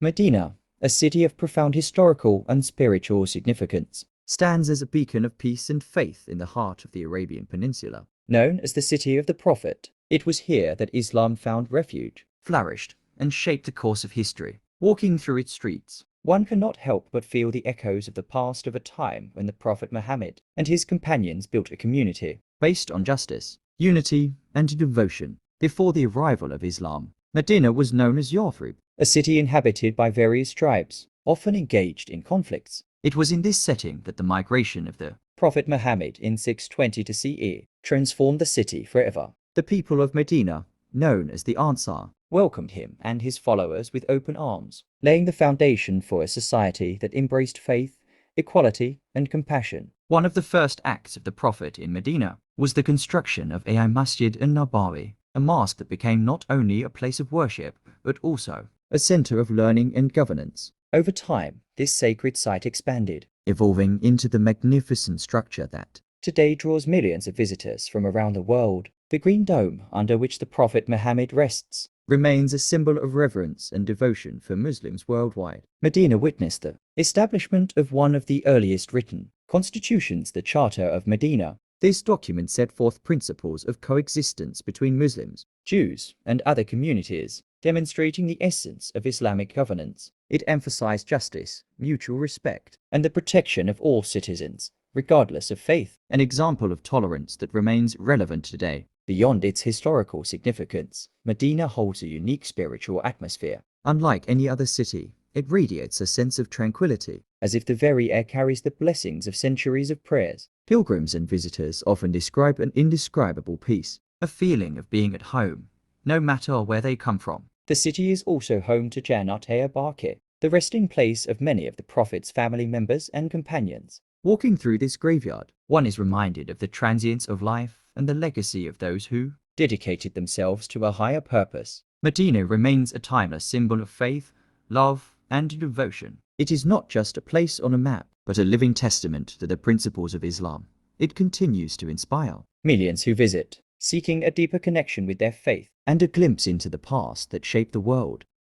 Medina, a city of profound historical and spiritual significance, stands as a beacon of peace and faith in the heart of the Arabian Peninsula. Known as the City of the Prophet, it was here that Islam found refuge, flourished, and shaped the course of history. Walking through its streets, one cannot help but feel the echoes of the past of a time when the Prophet Muhammad and his companions built a community based on justice, unity, and devotion. Before the arrival of Islam, Medina was known as Yathrib, a city inhabited by various tribes, often engaged in conflicts. It was in this setting that the migration of the Prophet Muhammad in 620 CE transformed the city forever. The people of Medina, known as the Ansar, welcomed him and his followers with open arms, laying the foundation for a society that embraced faith, equality, and compassion. One of the first acts of the Prophet in Medina was the construction of al-Masjid, an-Nabawi, a mosque that became not only a place of worship, but also a center of learning and governance. Over time, this sacred site expanded, evolving into the magnificent structure that today draws millions of visitors from around the world. The green dome under which the Prophet Muhammad rests remains a symbol of reverence and devotion for Muslims worldwide. Medina witnessed the establishment of one of the earliest written constitutions, the Charter of Madina. This document set forth principles of coexistence between Muslims, Jews, and other communities, demonstrating the essence of Islamic governance. It emphasized justice, mutual respect, and the protection of all citizens, regardless of faith, an example of tolerance that remains relevant today. Beyond its historical significance, Medina holds a unique spiritual atmosphere. Unlike any other city, it radiates a sense of tranquility, as if the very air carries the blessings of centuries of prayers. Pilgrims and visitors often describe an indescribable peace, a feeling of being at home, no matter where they come from. The city is also home to Jannat al-Baqi, the resting place of many of the Prophet's family members and companions. Walking through this graveyard, one is reminded of the transience of life and the legacy of those who dedicated themselves to a higher purpose. Medina remains a timeless symbol of faith, love, and devotion. It is not just a place on a map, but a living testament to the principles of Islam. It continues to inspire millions who visit, seeking a deeper connection with their faith and a glimpse into the past that shaped the world.